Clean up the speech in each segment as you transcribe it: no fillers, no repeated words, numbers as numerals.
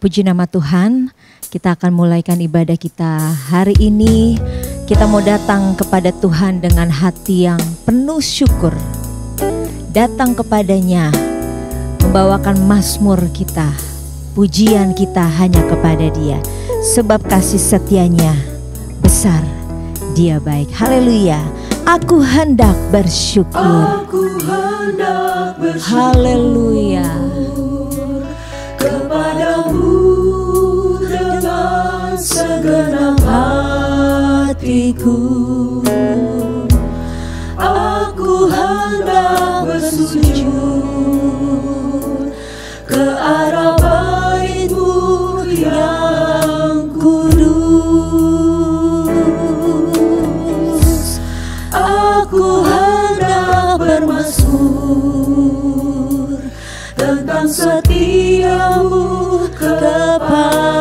Puji nama Tuhan, kita akan mulaikan ibadah kita hari ini. Kita mau datang kepada Tuhan dengan hati yang penuh syukur. Datang kepadanya, membawakan mazmur kita, pujian kita hanya kepada Dia. Sebab kasih setianya besar, Dia baik. Haleluya. Aku hendak bersyukur. Aku hendak bersyukur. Haleluya. Kepadamu dengan segenap hatiku. Aku hendak bersujud ke arah bait-Mu yang kudus. Aku hendak bermazmur tentang setiamu kepadaku.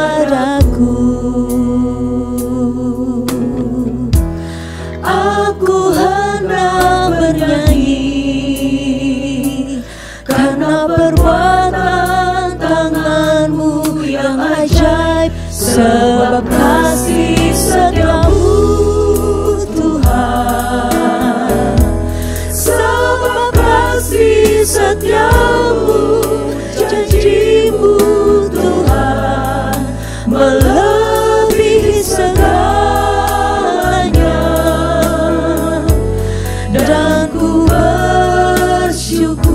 Aku hendak bernyanyi karena perbuatan tangan-Mu yang ajaib. Sebab kasih setiamu Tuhan, sebab kasih setiamu, janji-Mu Tuhan melebihi segalanya. Dan ku bersyukur.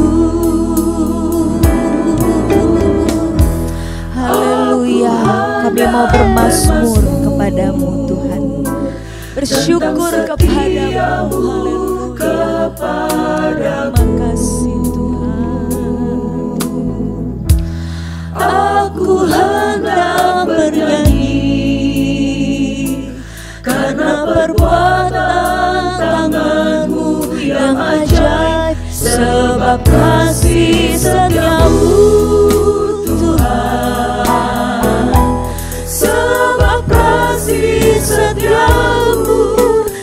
Haleluya. Kami mau bermazmur kepadamu Tuhan, bersyukur kepadamu. Haleluya. Terima kasih Tuhan. Aku hendak bernyanyi karena perbuatan tangan-Mu yang ajaib. Sebab kasih setiamu Tuhan, sebab kasih setiamu,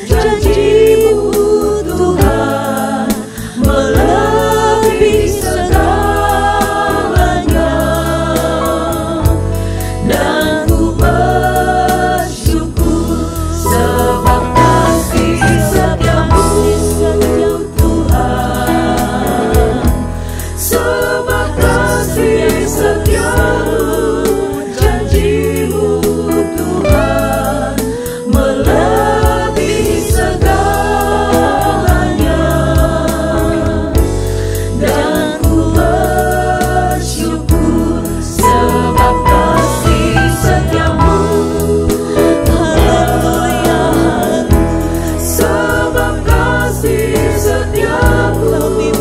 janji-Mu Tuhan melebihi segalanya. Dan ku bersyukur sebab kasih setiamu Tuhan, sebab kasih setiamu, janji-Mu Tuhan melebihi segalanya. Dan ku bersyukur sebab kasih setiamu. Haleluya. Sebab kasih setiamu,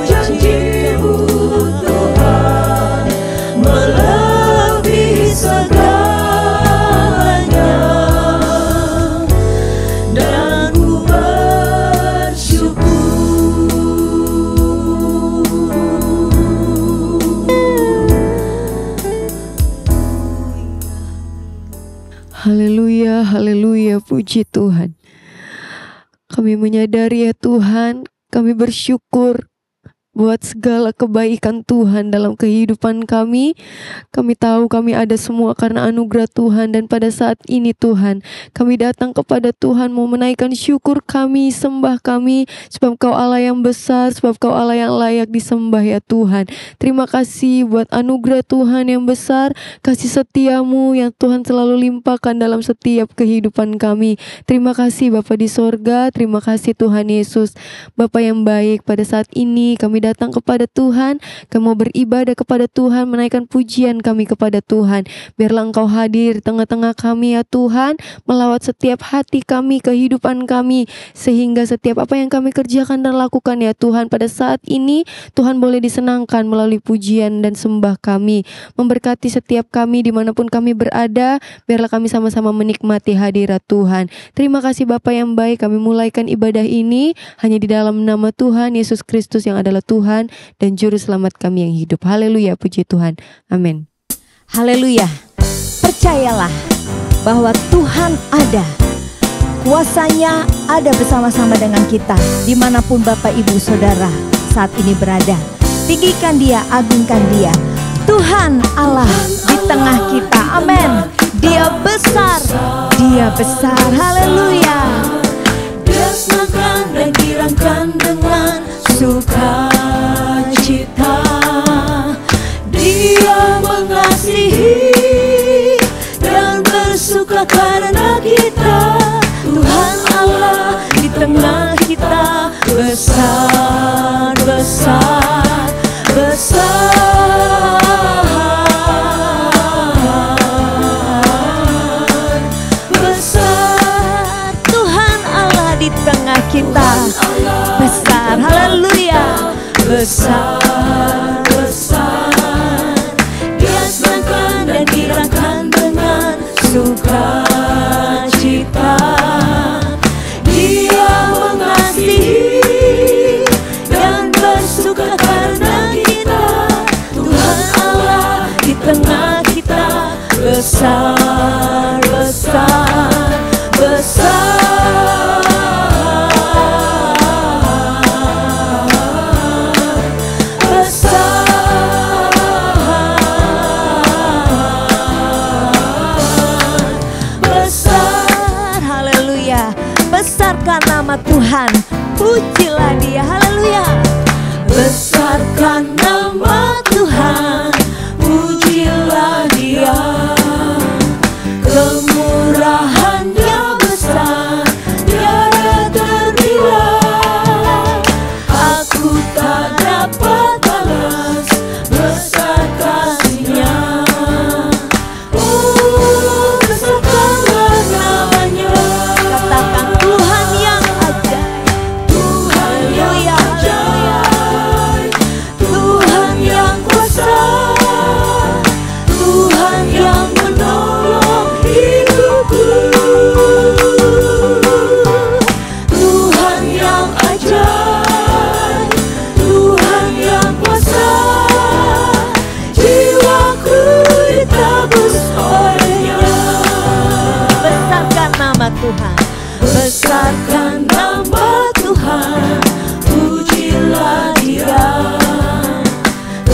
janji-Mu Tuhan melebihi segalanya. Dan ku bersyukur. Haleluya, haleluya, puji Tuhan. Kami menyadari ya Tuhan, kami bersyukur buat segala kebaikan Tuhan dalam kehidupan kami. Kami tahu kami ada semua karena anugerah Tuhan. Dan pada saat ini Tuhan, kami datang kepada Tuhan mau menaikkan syukur kami, sembah kami. Sebab Kau Allah yang besar, sebab Kau Allah yang layak disembah ya Tuhan. Terima kasih buat anugerah Tuhan yang besar, kasih setiamu yang Tuhan selalu limpahkan dalam setiap kehidupan kami. Terima kasih Bapa di sorga, terima kasih Tuhan Yesus. Bapa yang baik, pada saat ini kami datang kepada Tuhan, kami mau beribadah kepada Tuhan, menaikkan pujian kami kepada Tuhan. Biarlah Engkau hadir di tengah-tengah kami ya Tuhan, melawat setiap hati kami, kehidupan kami, sehingga setiap apa yang kami kerjakan dan lakukan ya Tuhan, pada saat ini Tuhan boleh disenangkan melalui pujian dan sembah kami. Memberkati setiap kami dimanapun kami berada, biarlah kami sama-sama menikmati hadirat Tuhan. Terima kasih Bapa yang baik, kami mulaikan ibadah ini hanya di dalam nama Tuhan Yesus Kristus yang adalah Tuhan dan Juru Selamat kami yang hidup. Haleluya, puji Tuhan. Amin. Haleluya. Percayalah bahwa Tuhan ada. Kuasanya ada bersama-sama dengan kita dimanapun Bapak Ibu Saudara saat ini berada. Tinggikan Dia, agungkan Dia. Tuhan Allah di tengah kita. Dia besar, haleluya. Dia senangkan dan girangkan dengan sukacita. Dia mengasihi dan bersuka karena kita. Tuhan Allah di tengah kita, besar, besar, besar, besar. Tuhan Allah di tengah kita, besar, haleluya. Besar, besar. Dia senangkan dan girangkan dengan sukacita. Dia mengasihi dan bersuka karena kita. Tuhan Allah di tengah kita, besar, besar, besar. Besarkan nama Tuhan, pujilah Dia, haleluya. Besarkan nama Tuhan, pujilah Dia. Kemurahan-Nya besar, tiada ternilai. Aku tak dapat balas besar kasih-Nya. Oh, besarkanlah namanya. Katakan Tuhan yang ajaib, Tuhan yang haleluya, haleluya. Tuhan yang kuasa, Tuhan yang menolong hidupku. Tuhan yang ajaib, Tuhan yang kuasa, jiwaku ditebus oleh-Nya. Besarkan nama Tuhan, Besarkan nama Tuhan, pujilah Dia.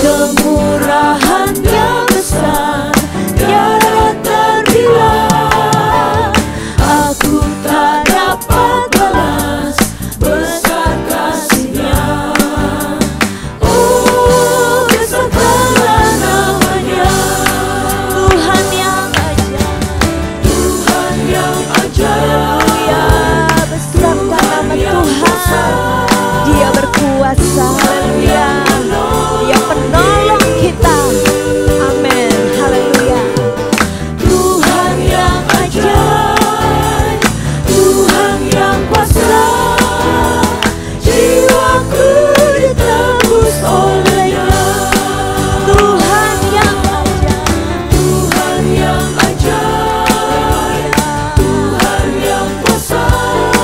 Kemurahan-Nya besar, tiada ternilai. Aku tak dapat balas besar kasih-Nya. Oh, besarkanlah namanya. Tuhan yang ajaib, Tuhan yang ajaib. haleluya. Besarkan nama Tuhan, Dia berkuasa, haleluya. Dia penolong kita, amin, haleluya. Tuhan yang ajaib, Tuhan yang kuasa, jiwaku ditebus oleh-Nya. Tuhan yang ajaib, Tuhan yang ajaib, Tuhan yang kuasa,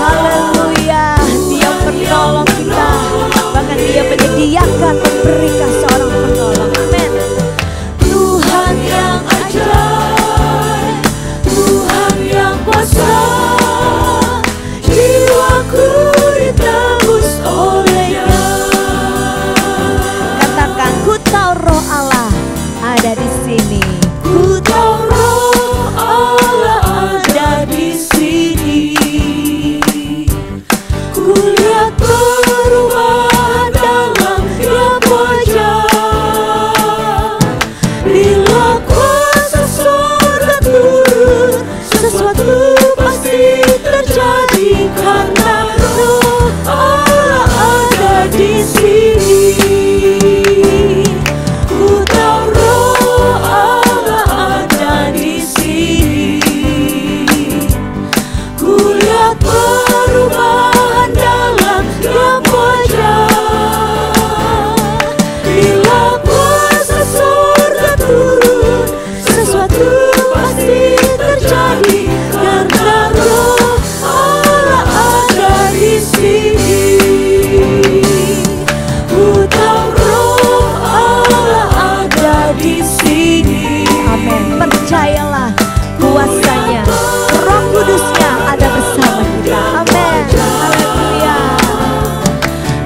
haleluya. Dia penolong kita, bahkan Dia menyediakan memberikan seorang penolong, amin. Tuhan yang ajaib, Tuhan yang kuasa, jiwaku ditebus oleh-Nya. Katakan, ku tahu Roh Allah ada di sini. Ku tahu Roh Allah ada di sini. Ku lihat perubahan dalam tiap wajah. Bila kuasa surga turun, sesuatu pasti terjadi karena Roh Allah ada di sini. Ku tahu Roh Allah ada di sini. Ku lihat perubahan dalam tiap wajah. Bila kuasa surga turun, sesuatu pasti terjadi karena Roh Allah ada di sini. Ku tahu Roh Allah ada di sini. Amin. Percayalah kuasanya, Roh Kudusnya ada bersama kita, amin, haleluya.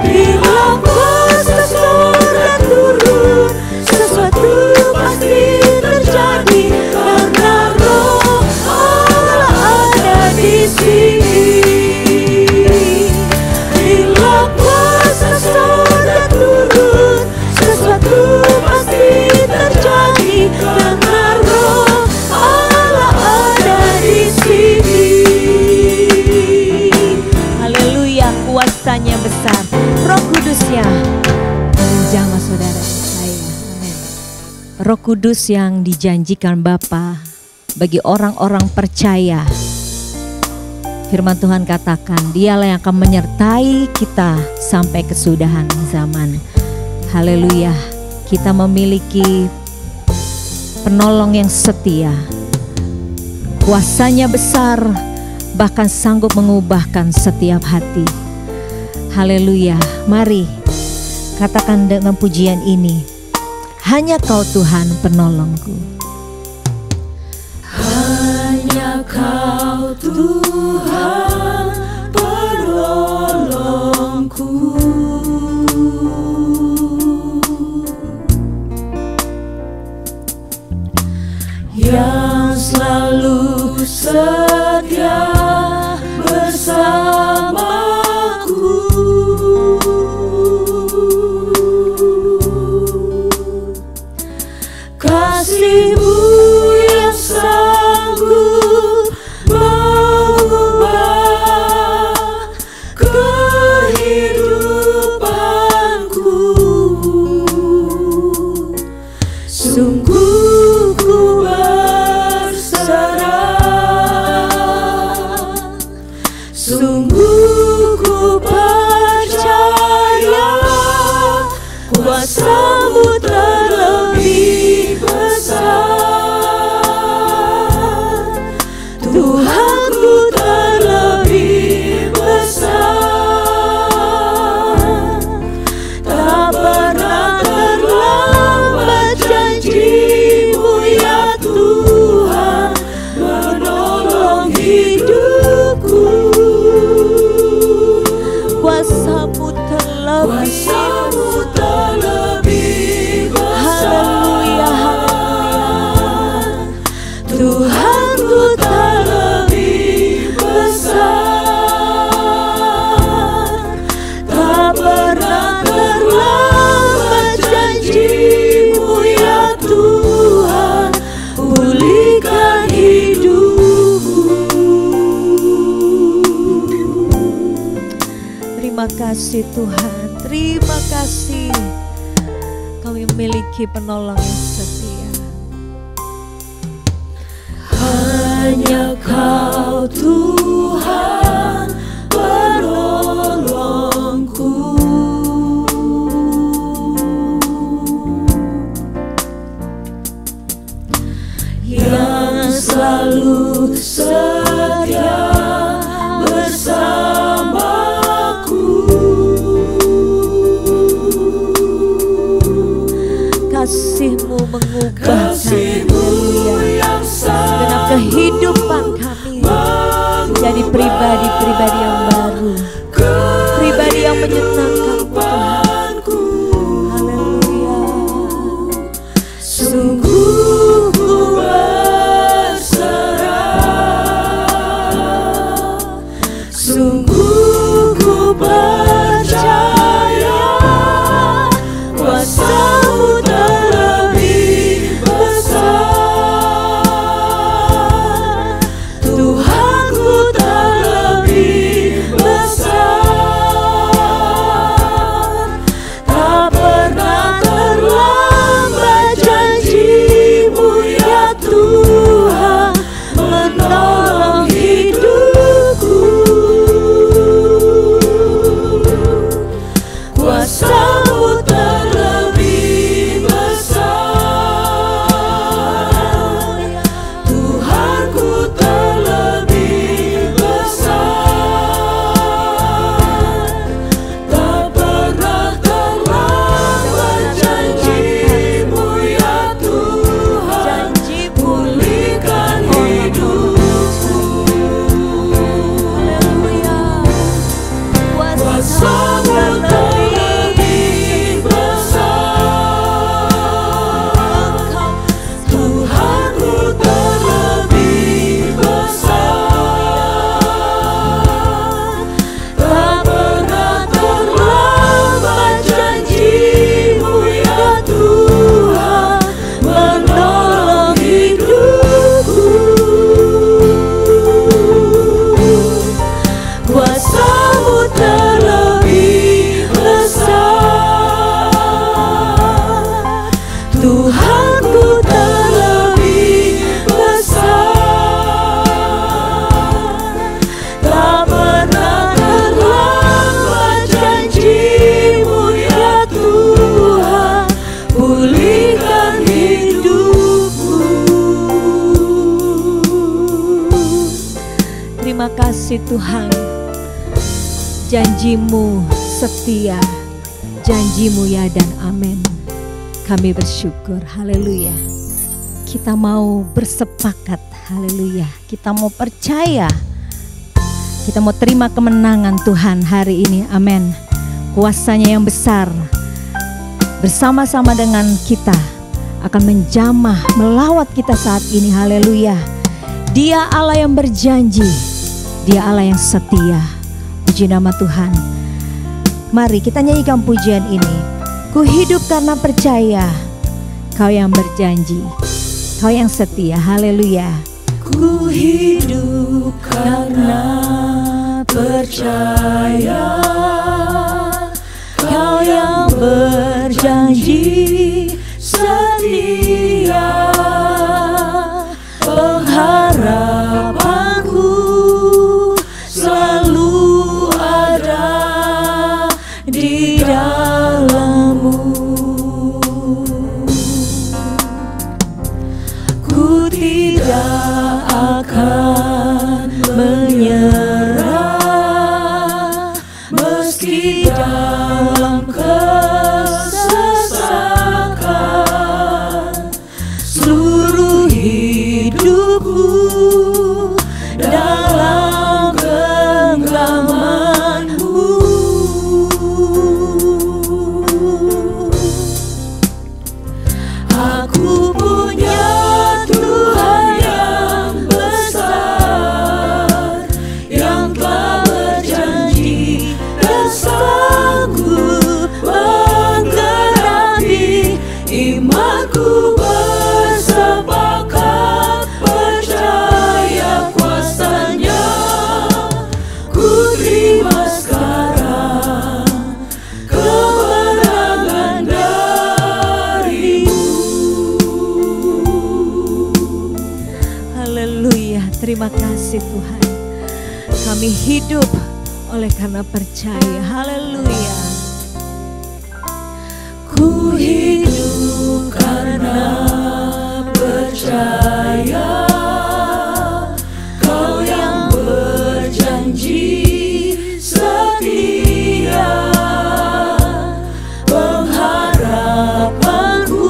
Bila kuasa surga turun, sesuatu pasti terjadi karena Roh Allah Roh Kudus yang dijanjikan Bapa bagi orang-orang percaya. Firman Tuhan katakan, Dialah yang akan menyertai kita sampai kesudahan zaman. Haleluya. Kita memiliki penolong yang setia. Kuasanya besar, bahkan sanggup mengubahkan setiap hati. Haleluya. Mari katakan dengan pujian ini, hanya Kau Tuhan penolongku. Hanya Kau Tuhan penolongku, yang selalu setia bersamaku. Kasih-Mu yang sanggup mengubah kehidupanku, sungguh ku berserah, sungguh ku percaya kuasa-Mu terlebih besar, Tuhanku terlebih besar. Tak pernah terlambat janji-Mu ya Tuhan menolong hidupku. Kuasa-Mu terlebih besar. Haleluya, haleluya. Tuhanku terlebih besar. Tak pernah terlambat janji-Mu ya Tuhan, pulihkan hidupku. Terima kasih Tuhan, terima kasih. Kami memiliki penolong yang setia. Hanya Kau Tuhan penolongku, yang selalu setia bersamaku. Kasih-Mu mengubah Kasih-Mu yang segenap kehidupan kami menjadi pribadi-pribadi yang baru, pribadi yang menyenangkan Tuhanku. Haleluya. Sungguh ku berserah, sungguh ku percaya kuasa-Mu terlebih besar, Tuhanku terlebih besar. terima kasih Tuhan. Janjimu setia, janjimu ya dan amin. Kami bersyukur, haleluya. Kita mau bersepakat, haleluya. Kita mau percaya, kita mau terima kemenangan Tuhan hari ini, amin. Kuasanya yang besar bersama-sama dengan kita akan menjamah melawat kita saat ini, haleluya. Dia Allah yang berjanji, Dia Allah yang setia. Puji nama Tuhan. Mari kita nyanyikan pujian ini. Ku hidup karena percaya, Kau yang berjanji, Kau yang setia, haleluya. Ku hidup karena percaya, Kau yang berjanji setia. Pengharapanku selalu ada di dalam-Mu. Ku tidak akan menyerah meski dalam kesesakan. Seluruh hidupku dalam genggaman-Mu. Aku punya Tuhan yang besar, yang telah berjanji dan sanggup menggenapi imanku. Bersepakat percaya kuasanya, ku terima sekarang kemenangan dari-Mu. Haleluya, terima kasih Tuhan. Kami hidup oleh karena percaya, haleluya. Ku hidup karena percaya, Kau yang berjanji setia. Pengharapanku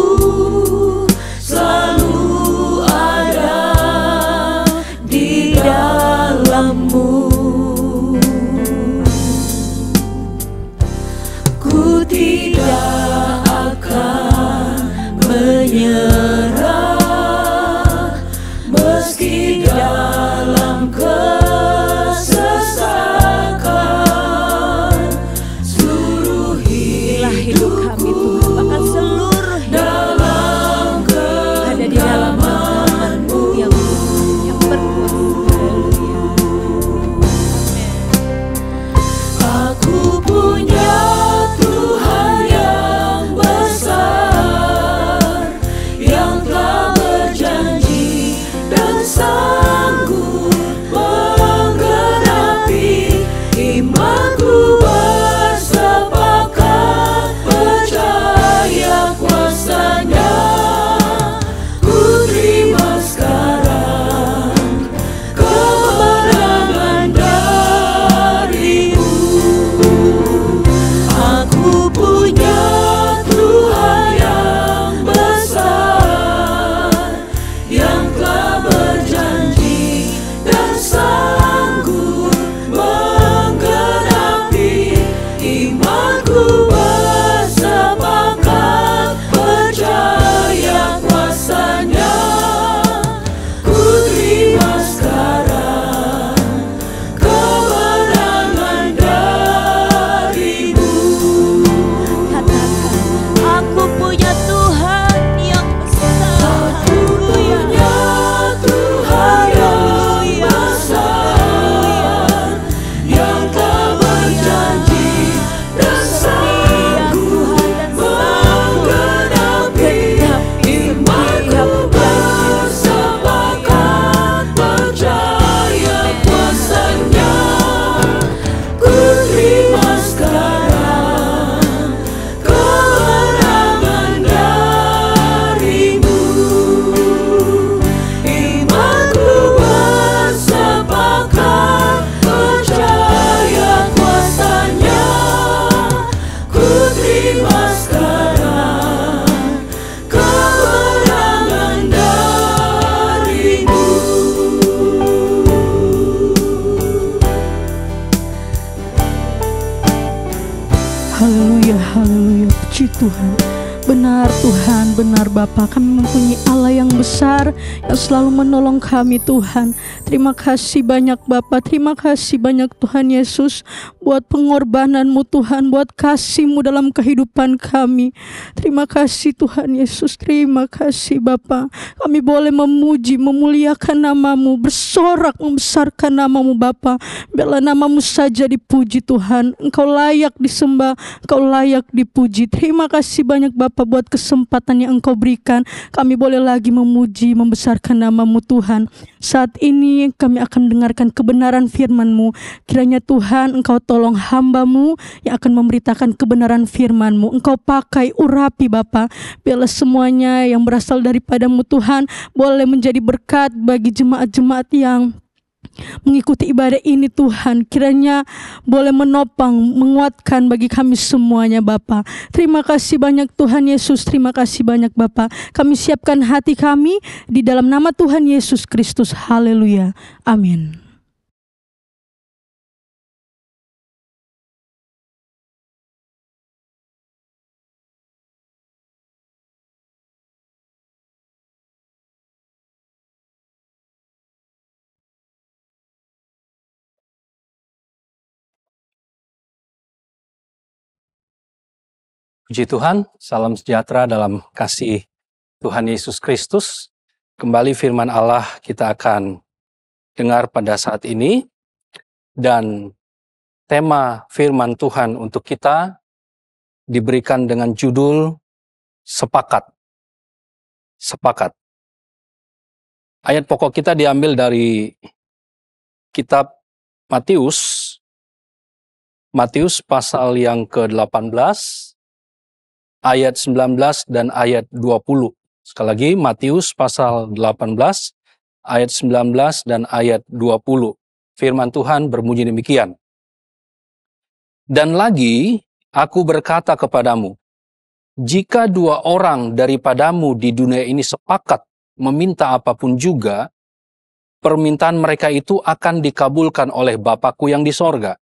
selalu ada di dalam-Mu. Ku tidak akan menyerah meski dalam kesesakan. Seluruh hidup kami Tuhan, bahkan seluruh dalam ada di dalam genggaman-Mu yang berkuasa. Aku punya Tuhan yang besar, yang telah berjanji dan Tuhan. Benar Tuhan, benar Bapa, kami mempunyai Allah yang besar yang selalu menolong kami Tuhan. Terima kasih banyak Bapa, terima kasih banyak Tuhan Yesus buat pengorbanan-Mu Tuhan, buat kasih-Mu dalam kehidupan kami. Terima kasih Tuhan Yesus, terima kasih Bapa. Kami boleh memuji, memuliakan nama-Mu, bersorak membesarkan nama-Mu Bapa. Biarlah nama-Mu saja dipuji Tuhan. Engkau layak disembah, Engkau layak dipuji. Terima kasih banyak Bapa buat kesempatan yang Engkau berikan. Kami boleh lagi memuji, membesarkan nama-Mu Tuhan. Saat ini kami akan dengarkan kebenaran firman-Mu. Kiranya Tuhan Engkau tolong hamba-Mu yang akan memberitakan kebenaran firman-Mu. Engkau pakai urapi Bapa. Biarlah semuanya yang berasal daripada-Mu Tuhan boleh menjadi berkat bagi jemaat-jemaat yang mengikuti ibadah ini Tuhan. Kiranya boleh menopang, menguatkan bagi kami semuanya Bapa. Terima kasih banyak Tuhan Yesus, terima kasih banyak Bapa. Kami siapkan hati kami di dalam nama Tuhan Yesus Kristus. Haleluya. Amin. Puji Tuhan, salam sejahtera dalam kasih Tuhan Yesus Kristus. Kembali firman Allah kita akan dengar pada saat ini. Dan tema firman Tuhan untuk kita diberikan dengan judul Sepakat. Sepakat. Ayat pokok kita diambil dari kitab Matius. Matius pasal yang ke-18. Ayat 19 dan ayat 20. Sekali lagi, Matius pasal 18, ayat 19 dan ayat 20. Firman Tuhan berbunyi demikian. Dan lagi, aku berkata kepadamu, jika dua orang daripadamu di dunia ini sepakat meminta apapun juga, permintaan mereka itu akan dikabulkan oleh Bapa-Ku yang di sorga.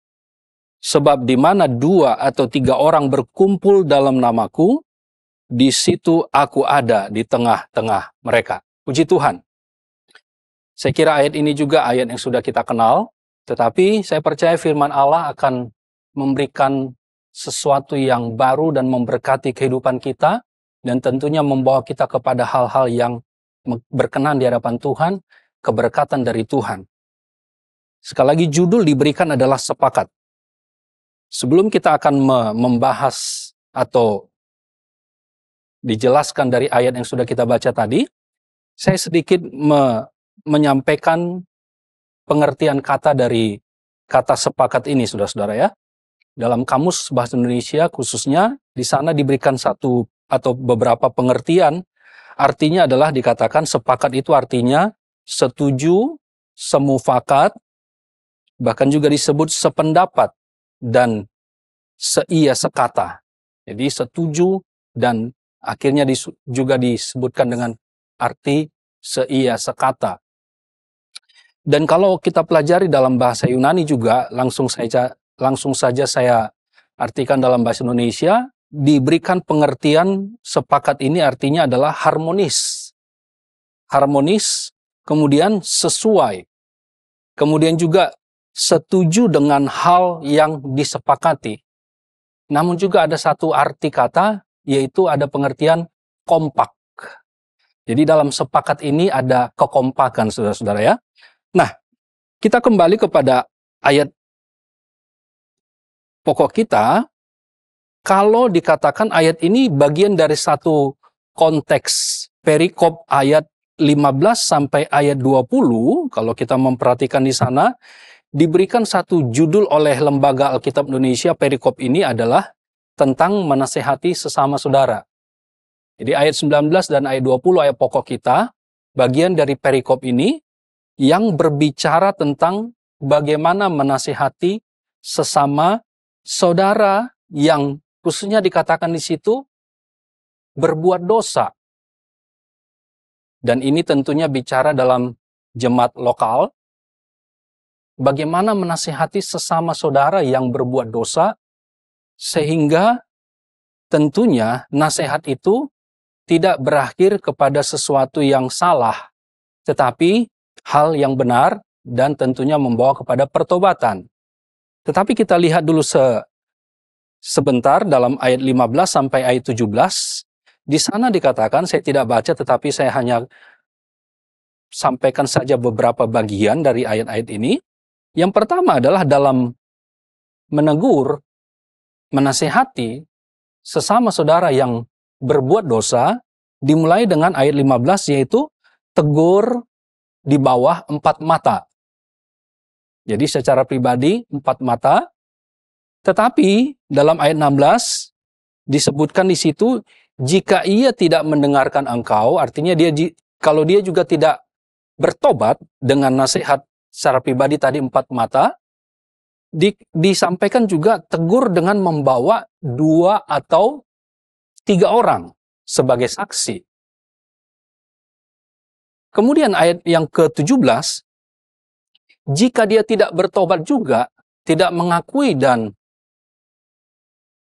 Sebab di mana 2 atau 3 orang berkumpul dalam namaku, di situ aku ada di tengah-tengah mereka. Puji Tuhan. Saya kira ayat ini juga ayat yang sudah kita kenal, tetapi saya percaya firman Allah akan memberikan sesuatu yang baru dan memberkati kehidupan kita, dan tentunya membawa kita kepada hal-hal yang berkenan di hadapan Tuhan, keberkatan dari Tuhan. Sekali lagi judul diberikan adalah sepakat. Sebelum kita akan membahas atau dijelaskan dari ayat yang sudah kita baca tadi, saya sedikit menyampaikan pengertian kata dari kata sepakat ini, saudara-saudara ya. Dalam kamus bahasa Indonesia khususnya, di sana diberikan satu atau beberapa pengertian. Artinya adalah dikatakan sepakat itu artinya setuju, semufakat, bahkan juga disebut sependapat, dan seia sekata. Jadi setuju dan akhirnya juga disebutkan dengan arti seia sekata. Dan kalau kita pelajari dalam bahasa Yunani juga, langsung saja saya artikan dalam bahasa Indonesia, diberikan pengertian sepakat ini artinya adalah harmonis. Harmonis, kemudian sesuai. Kemudian juga setuju dengan hal yang disepakati. Namun juga ada satu arti kata, yaitu ada pengertian kompak. Jadi dalam sepakat ini ada kekompakan, saudara-saudara ya. Nah, kita kembali kepada ayat pokok kita. Kalau dikatakan ayat ini bagian dari satu konteks perikop ayat 15 sampai ayat 20, kalau kita memperhatikan di sana, diberikan satu judul oleh Lembaga Alkitab Indonesia, perikop ini adalah tentang menasehati sesama saudara. Jadi ayat 19 dan ayat 20 ayat pokok kita, bagian dari perikop ini yang berbicara tentang bagaimana menasehati sesama saudara yang khususnya dikatakan di situ berbuat dosa. Dan ini tentunya bicara dalam jemaat lokal, bagaimana menasihati sesama saudara yang berbuat dosa, sehingga tentunya nasihat itu tidak berakhir kepada sesuatu yang salah, tetapi hal yang benar dan tentunya membawa kepada pertobatan. Tetapi kita lihat dulu sebentar dalam ayat 15 sampai ayat 17. Di sana dikatakan, saya tidak baca tetapi saya hanya sampaikan saja beberapa bagian dari ayat-ayat ini. Yang pertama adalah dalam menegur, menasehati sesama saudara yang berbuat dosa, dimulai dengan ayat 15 yaitu tegur di bawah 4 mata. Jadi secara pribadi 4 mata, tetapi dalam ayat 16 disebutkan di situ, jika ia tidak mendengarkan engkau, artinya kalau dia juga tidak bertobat dengan nasihat secara pribadi tadi 4 mata, disampaikan juga tegur dengan membawa 2 atau 3 orang sebagai saksi. Kemudian ayat yang ke-17, jika dia tidak bertobat juga, tidak mengakui dan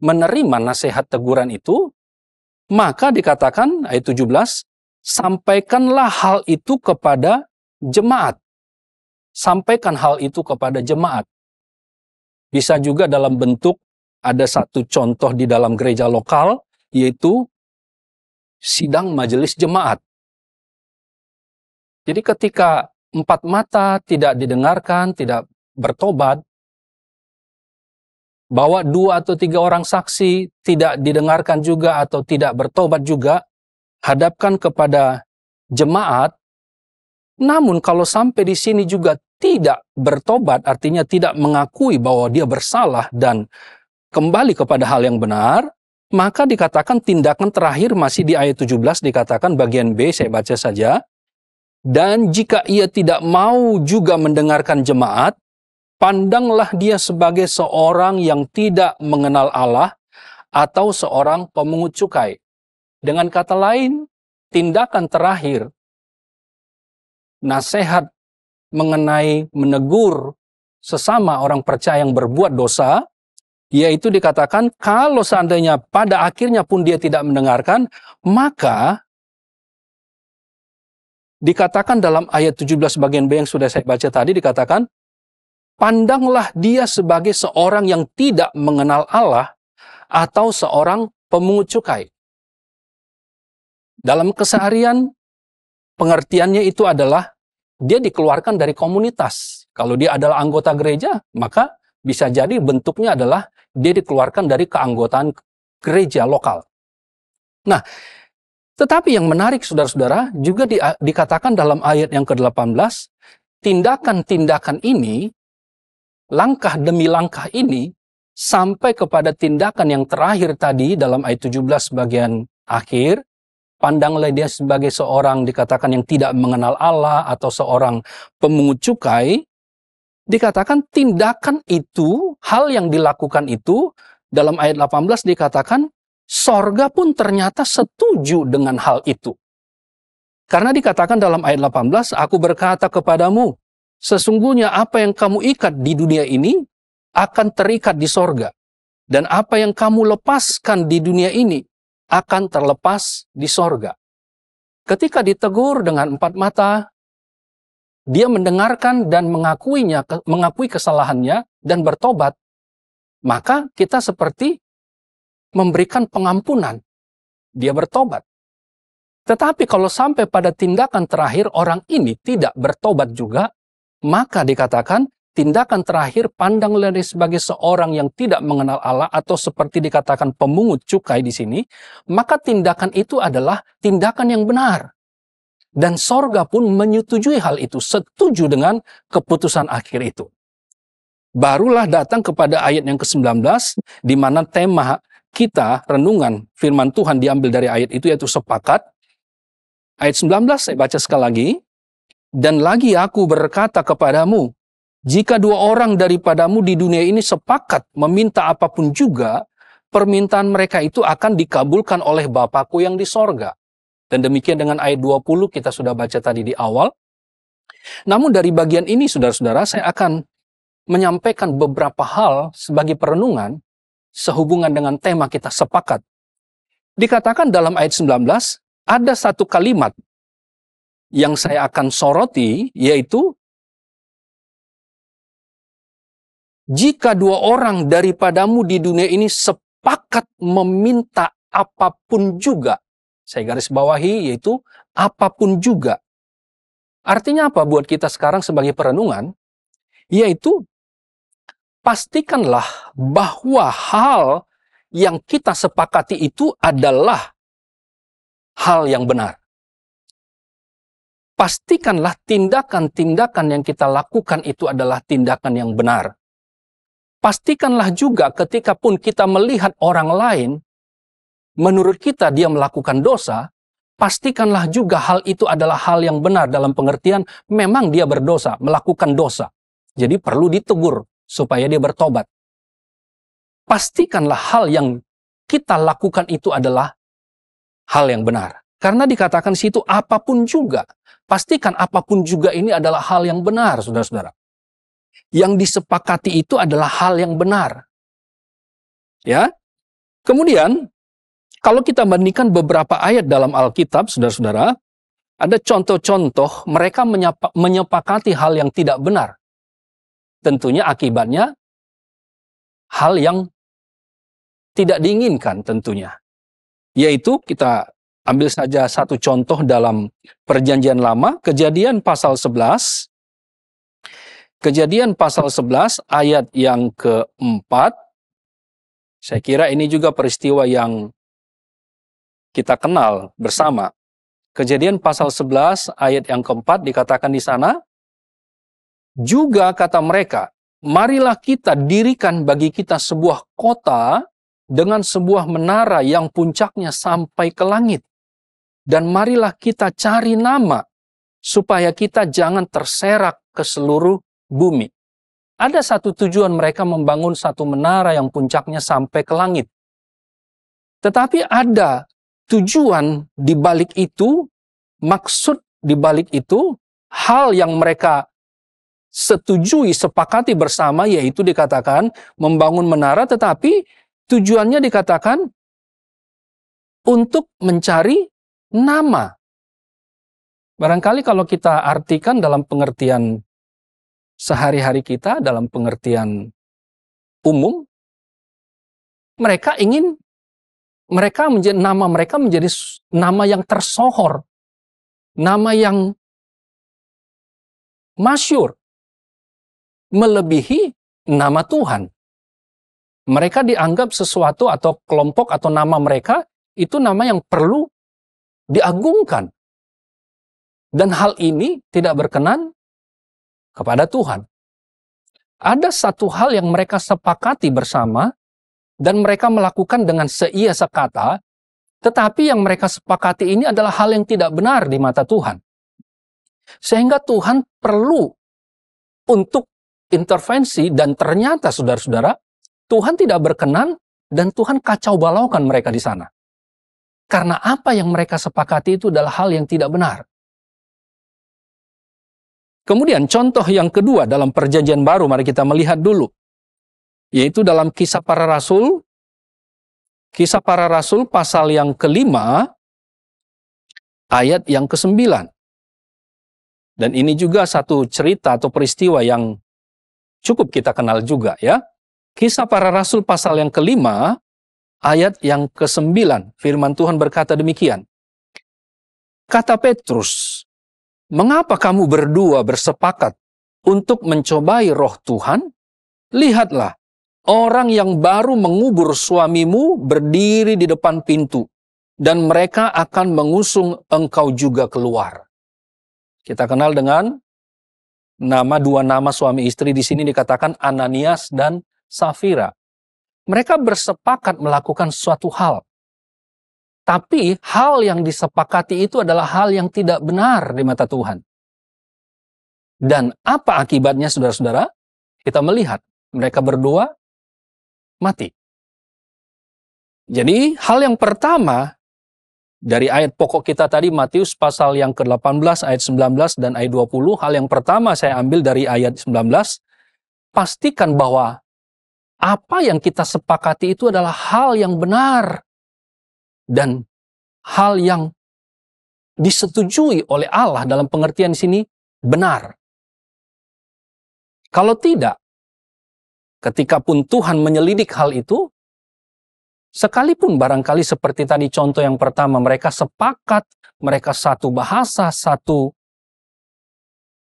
menerima nasihat teguran itu, maka dikatakan ayat 17, sampaikanlah hal itu kepada jemaat. Sampaikan hal itu kepada jemaat. Bisa juga dalam bentuk, ada satu contoh di dalam gereja lokal, yaitu sidang majelis jemaat. Jadi ketika 4 mata tidak didengarkan, tidak bertobat, bahwa 2 atau 3 orang saksi tidak didengarkan juga atau tidak bertobat juga, hadapkan kepada jemaat. Namun kalau sampai di sini juga tidak bertobat, artinya tidak mengakui bahwa dia bersalah dan kembali kepada hal yang benar, maka dikatakan tindakan terakhir masih di ayat 17, dikatakan bagian B, saya baca saja. Dan jika ia tidak mau juga mendengarkan jemaat, pandanglah dia sebagai seorang yang tidak mengenal Allah atau seorang pemungut cukai. Dengan kata lain, tindakan terakhir, nasihat mengenai menegur sesama orang percaya yang berbuat dosa, yaitu dikatakan kalau seandainya pada akhirnya pun dia tidak mendengarkan, maka dikatakan dalam ayat 17 bagian B yang sudah saya baca tadi, dikatakan, pandanglah dia sebagai seorang yang tidak mengenal Allah atau seorang pemungut cukai. Dalam keseharian, pengertiannya itu adalah dia dikeluarkan dari komunitas. Kalau dia adalah anggota gereja, maka bisa jadi bentuknya adalah dia dikeluarkan dari keanggotaan gereja lokal. Nah, tetapi yang menarik saudara-saudara, juga dikatakan dalam ayat yang ke-18, tindakan-tindakan ini, langkah demi langkah ini, sampai kepada tindakan yang terakhir tadi dalam ayat 17 bagian akhir, pandanglah dia sebagai seorang dikatakan yang tidak mengenal Allah atau seorang pemungut cukai, dikatakan tindakan itu, hal yang dilakukan itu, dalam ayat 18 dikatakan, sorga pun ternyata setuju dengan hal itu. Karena dikatakan dalam ayat 18, aku berkata kepadamu, sesungguhnya apa yang kamu ikat di dunia ini akan terikat di sorga. Dan apa yang kamu lepaskan di dunia ini akan terlepas di sorga. Ketika ditegur dengan 4 mata, dia mendengarkan dan mengakui kesalahannya dan bertobat, maka kita seperti memberikan pengampunan. Dia bertobat. Tetapi kalau sampai pada tindakan terakhir orang ini tidak bertobat juga, maka dikatakan tindakan terakhir pandanglah dia sebagai seorang yang tidak mengenal Allah atau seperti dikatakan pemungut cukai di sini, maka tindakan itu adalah tindakan yang benar. Dan sorga pun menyetujui hal itu, setuju dengan keputusan akhir itu. Barulah datang kepada ayat yang ke-19, di mana tema kita, renungan firman Tuhan diambil dari ayat itu, yaitu sepakat. Ayat 19 saya baca sekali lagi. Dan lagi aku berkata kepadamu, jika 2 orang daripadamu di dunia ini sepakat meminta apapun juga, permintaan mereka itu akan dikabulkan oleh Bapakku yang di sorga. Dan demikian dengan ayat 20 kita sudah baca tadi di awal. Namun dari bagian ini saudara-saudara, saya akan menyampaikan beberapa hal sebagai perenungan sehubungan dengan tema kita sepakat dikatakan dalam ayat 19, ada satu kalimat yang saya akan soroti, yaitu jika dua orang daripadamu di dunia ini sepakat meminta apapun juga. Saya garis bawahi, yaitu apapun juga. Artinya apa buat kita sekarang sebagai perenungan? Yaitu pastikanlah bahwa hal yang kita sepakati itu adalah hal yang benar. Pastikanlah tindakan-tindakan yang kita lakukan itu adalah tindakan yang benar. Pastikanlah juga ketika pun kita melihat orang lain, menurut kita dia melakukan dosa, pastikanlah juga hal itu adalah hal yang benar dalam pengertian memang dia berdosa, melakukan dosa. Jadi perlu ditegur supaya dia bertobat. Pastikanlah hal yang kita lakukan itu adalah hal yang benar. Karena dikatakan situ apapun juga. Pastikan apapun juga ini adalah hal yang benar, saudara-saudara. Yang disepakati itu adalah hal yang benar. Ya. Kemudian, kalau kita bandingkan beberapa ayat dalam Alkitab, saudara-saudara, ada contoh-contoh mereka menyepakati hal yang tidak benar. Tentunya akibatnya hal yang tidak diinginkan tentunya. Yaitu kita ambil saja satu contoh dalam Perjanjian Lama, Kejadian pasal 11. Kejadian pasal 11 ayat yang keempat. Saya kira ini juga peristiwa yang kita kenal bersama. Kejadian pasal 11 ayat yang keempat dikatakan di sana, juga kata mereka, marilah kita dirikan bagi kita sebuah kota dengan sebuah menara yang puncaknya sampai ke langit. Dan marilah kita cari nama supaya kita jangan terserak ke seluruh bumi. Ada satu tujuan mereka membangun satu menara yang puncaknya sampai ke langit. Tetapi ada tujuan di balik itu, maksud di balik itu, hal yang mereka setujui, sepakati bersama, yaitu dikatakan membangun menara, tetapi tujuannya dikatakan untuk mencari nama. Barangkali kalau kita artikan dalam pengertian sehari-hari kita, dalam pengertian umum, mereka ingin nama mereka menjadi nama yang tersohor, nama yang masyhur, melebihi nama Tuhan. Mereka dianggap sesuatu atau kelompok atau nama mereka itu nama yang perlu diagungkan. Dan hal ini tidak berkenan kepada Tuhan. Ada satu hal yang mereka sepakati bersama dan mereka melakukan dengan seia sekata, tetapi yang mereka sepakati ini adalah hal yang tidak benar di mata Tuhan. Sehingga Tuhan perlu untuk intervensi dan ternyata saudara-saudara, Tuhan tidak berkenan dan Tuhan kacau balaukan mereka di sana. Karena apa yang mereka sepakati itu adalah hal yang tidak benar. Kemudian contoh yang kedua dalam Perjanjian Baru, mari kita melihat dulu. Yaitu dalam Kisah Para Rasul, Kisah Para Rasul pasal yang ke-5, ayat yang ke-9. Dan ini juga satu cerita atau peristiwa yang cukup kita kenal juga ya. Kisah Para Rasul pasal yang ke-5, ayat yang ke-9. Firman Tuhan berkata demikian. Kata Petrus, mengapa kamu berdua bersepakat untuk mencobai roh Tuhan? Lihatlah, orang yang baru mengubur suamimu berdiri di depan pintu, dan mereka akan mengusung engkau juga keluar. Kita kenal dengan dua nama suami istri di sini dikatakan Ananias dan Safira. Mereka bersepakat melakukan suatu hal. Tapi hal yang disepakati itu adalah hal yang tidak benar di mata Tuhan. Dan apa akibatnya saudara-saudara? Kita melihat mereka berdua mati. Jadi hal yang pertama dari ayat pokok kita tadi Matius pasal yang ke-18 ayat 19 dan ayat 20, hal yang pertama saya ambil dari ayat 19, pastikan bahwa apa yang kita sepakati itu adalah hal yang benar. dan hal yang disetujui oleh Allah dalam pengertian di sini benar. Kalau tidak, ketika pun Tuhan menyelidik hal itu, sekalipun barangkali seperti tadi contoh yang pertama, mereka sepakat, mereka satu bahasa, satu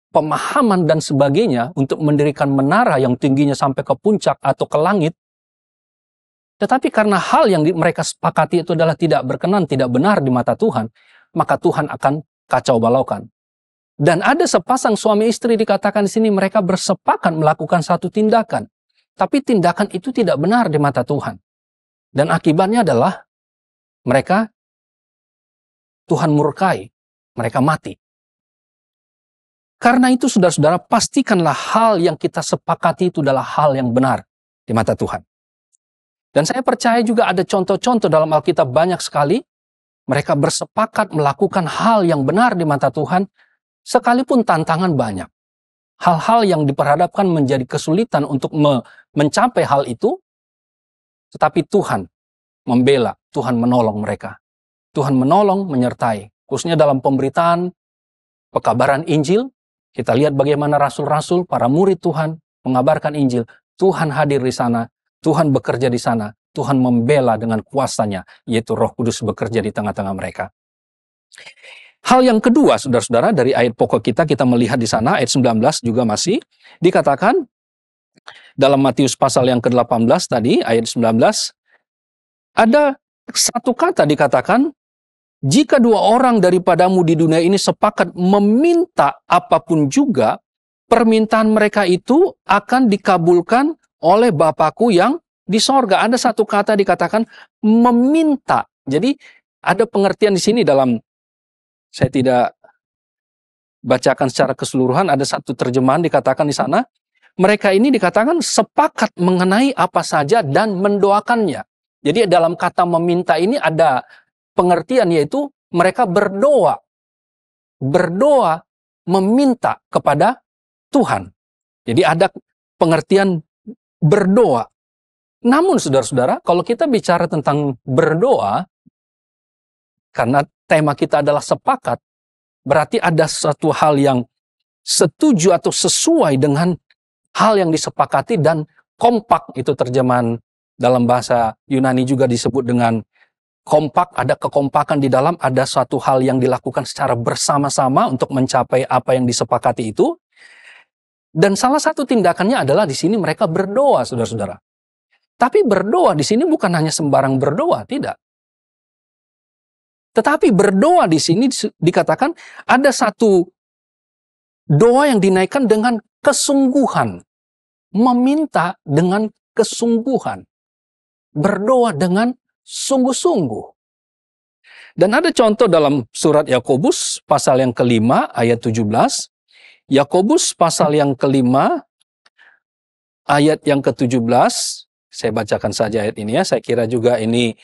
pemahaman dan sebagainya untuk mendirikan menara yang tingginya sampai ke puncak atau ke langit. Tetapi karena hal yang mereka sepakati itu adalah tidak berkenan, tidak benar di mata Tuhan, maka Tuhan akan kacau balaukan. Dan ada sepasang suami istri dikatakan di sini mereka bersepakat melakukan satu tindakan. Tapi tindakan itu tidak benar di mata Tuhan. Dan akibatnya adalah Tuhan murkai, mereka mati. Karena itu saudara-saudara, pastikanlah hal yang kita sepakati itu adalah hal yang benar di mata Tuhan. Dan saya percaya juga ada contoh-contoh dalam Alkitab banyak sekali. Mereka bersepakat melakukan hal yang benar di mata Tuhan, sekalipun tantangan banyak. Hal-hal yang diperhadapkan menjadi kesulitan untuk mencapai hal itu, tetapi Tuhan membela, Tuhan menolong mereka. Tuhan menolong, menyertai. Khususnya dalam pemberitaan, pekabaran Injil, kita lihat bagaimana rasul-rasul, para murid Tuhan, mengabarkan Injil. Tuhan hadir di sana, Tuhan bekerja di sana, Tuhan membela dengan kuasanya, yaitu Roh Kudus bekerja di tengah-tengah mereka. Hal yang kedua, saudara-saudara, dari ayat pokok kita melihat di sana, ayat 19 juga masih, dikatakan, dalam Matius pasal yang ke-18 tadi, ayat 19, ada satu kata dikatakan, jika dua orang daripadamu di dunia ini sepakat meminta apapun juga, permintaan mereka itu akan dikabulkan oleh Bapakku yang di sorga. Ada satu kata dikatakan meminta. Jadi ada pengertian di sini dalam, saya tidak bacakan secara keseluruhan, ada satu terjemahan dikatakan di sana, mereka ini dikatakan sepakat mengenai apa saja dan mendoakannya. Jadi dalam kata meminta ini ada pengertian, yaitu mereka berdoa meminta kepada Tuhan. Jadi ada pengertian berdoa. Namun saudara-saudara, kalau kita bicara tentang berdoa, karena tema kita adalah sepakat, berarti ada satu hal yang setuju atau sesuai dengan hal yang disepakati dan kompak, itu terjemahan dalam bahasa Yunani juga disebut dengan kompak, ada kekompakan di dalam, ada suatu hal yang dilakukan secara bersama-sama untuk mencapai apa yang disepakati itu. Dan salah satu tindakannya adalah di sini mereka berdoa, saudara-saudara. Tapi berdoa di sini bukan hanya sembarang berdoa, tidak. Tetapi berdoa di sini dikatakan ada satu doa yang dinaikkan dengan kesungguhan. Meminta dengan kesungguhan. Berdoa dengan sungguh-sungguh. Dan ada contoh dalam surat Yakobus pasal yang ke-5 ayat 17. Yakobus pasal yang ke-5 ayat yang ke-17. Saya bacakan saja ayat ini ya. Saya kira juga ini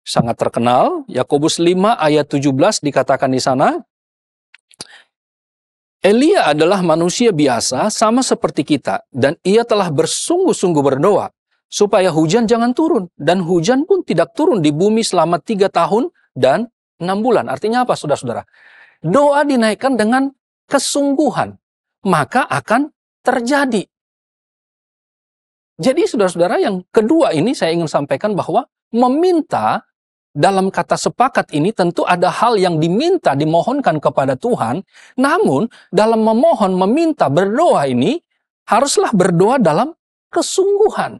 sangat terkenal. Yakobus 5 ayat 17 dikatakan di sana, Elia adalah manusia biasa sama seperti kita, dan ia telah bersungguh-sungguh berdoa supaya hujan jangan turun, dan hujan pun tidak turun di bumi selama 3 tahun dan 6 bulan. Artinya apa, saudara-saudara? Doa dinaikkan dengan kesungguhan, maka akan terjadi. Jadi saudara-saudara, yang kedua ini saya ingin sampaikan bahwa meminta dalam kata sepakat ini tentu ada hal yang diminta, dimohonkan kepada Tuhan. Namun dalam memohon, meminta, berdoa ini haruslah berdoa dalam kesungguhan.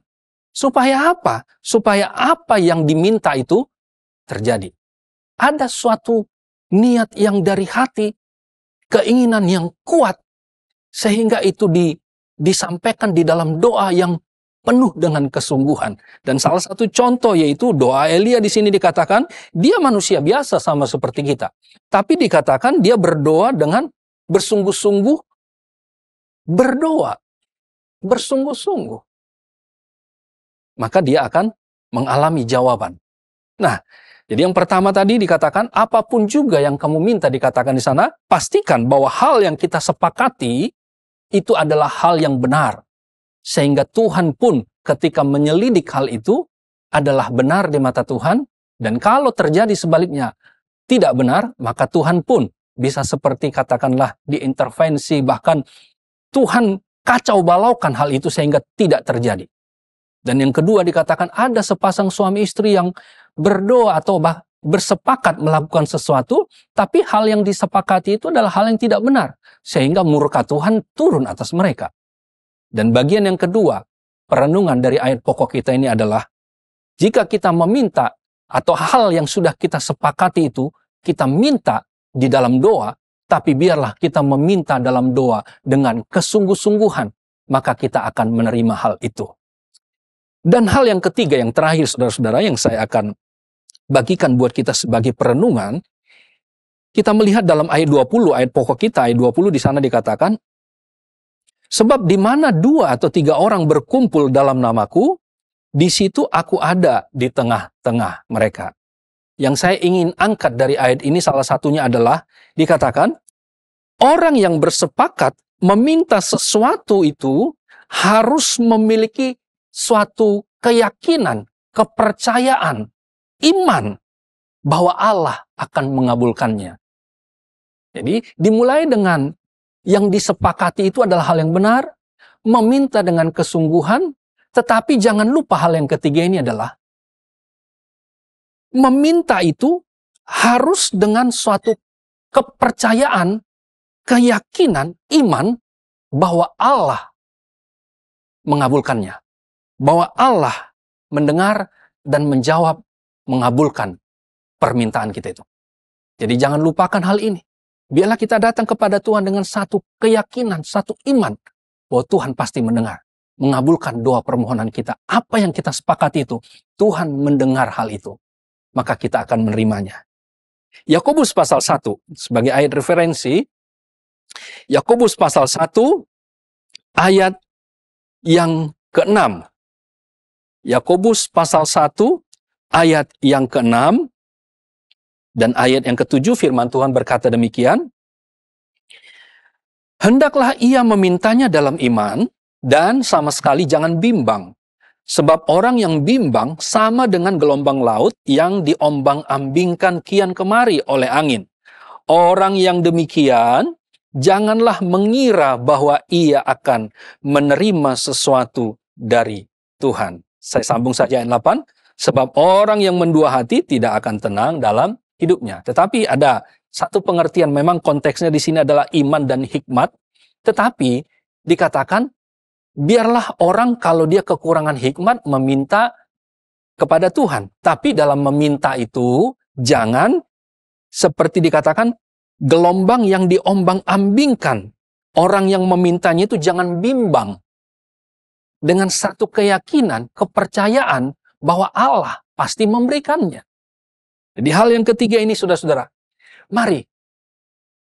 Supaya apa? Supaya apa yang diminta itu terjadi. Ada suatu niat yang dari hati, keinginan yang kuat, sehingga itu disampaikan di dalam doa yang penuh dengan kesungguhan. Dan salah satu contoh yaitu doa Elia di sini dikatakan, dia manusia biasa sama seperti kita. Tapi dikatakan dia berdoa dengan bersungguh-sungguh, berdoa, bersungguh-sungguh. Maka dia akan mengalami jawaban. Nah, jadi yang pertama tadi dikatakan, apapun juga yang kamu minta dikatakan di sana, pastikan bahwa hal yang kita sepakati itu adalah hal yang benar. Sehingga Tuhan pun ketika menyelidik hal itu adalah benar di mata Tuhan, Dan kalau terjadi sebaliknya tidak benar, maka Tuhan pun bisa seperti katakanlah diintervensi, bahkan Tuhan kacau balaukan hal itu sehingga tidak terjadi. Dan yang kedua dikatakan ada sepasang suami istri yang berdoa atau bersepakat melakukan sesuatu, tapi hal yang disepakati itu adalah hal yang tidak benar, sehingga murka Tuhan turun atas mereka. Dan bagian yang kedua, perenungan dari ayat pokok kita ini adalah, jika kita meminta atau hal yang sudah kita sepakati itu, kita minta di dalam doa, tapi biarlah kita meminta dalam doa dengan kesungguh-sungguhan, maka kita akan menerima hal itu. Dan hal yang ketiga, yang terakhir saudara-saudara, yang saya akan bagikan buat kita sebagai perenungan, kita melihat dalam ayat 20, ayat pokok kita, ayat 20 di sana dikatakan, sebab di mana 2 atau 3 orang berkumpul dalam namaku, di situ aku ada di tengah-tengah mereka. Yang saya ingin angkat dari ayat ini salah satunya adalah dikatakan orang yang bersepakat meminta sesuatu itu harus memiliki suatu keyakinan, kepercayaan, iman bahwa Allah akan mengabulkannya. Jadi dimulai dengan yang disepakati itu adalah hal yang benar, meminta dengan kesungguhan, tetapi jangan lupa hal yang ketiga ini adalah meminta itu harus dengan suatu kepercayaan, keyakinan, iman bahwa Allah mengabulkannya. Bahwa Allah mendengar dan menjawab, mengabulkan permintaan kita itu. Jadi jangan lupakan hal ini. Biarlah kita datang kepada Tuhan dengan satu keyakinan, satu iman bahwa Tuhan pasti mendengar, mengabulkan doa permohonan kita. Apa yang kita sepakati itu, Tuhan mendengar hal itu. Maka kita akan menerimanya. Yakobus pasal 1 sebagai ayat referensi. Yakobus pasal 1 ayat yang ke-6. Yakobus pasal 1 ayat yang ke-6 dan ayat yang ke-7 firman Tuhan berkata demikian. Hendaklah ia memintanya dalam iman dan sama sekali jangan bimbang. Sebab orang yang bimbang sama dengan gelombang laut yang diombang-ambingkan kian kemari oleh angin. Orang yang demikian, janganlah mengira bahwa ia akan menerima sesuatu dari Tuhan. Saya sambung saja ayat 8. Sebab orang yang mendua hati tidak akan tenang dalam hidupnya. Tetapi ada satu pengertian, memang konteksnya di sini adalah iman dan hikmat. Tetapi dikatakan, biarlah orang kalau dia kekurangan hikmat meminta kepada Tuhan. Tapi dalam meminta itu jangan seperti dikatakan gelombang yang diombang-ambingkan. Orang yang memintanya itu jangan bimbang. Dengan satu keyakinan, kepercayaan bahwa Allah pasti memberikannya. Jadi hal yang ketiga ini saudara-saudara. Mari,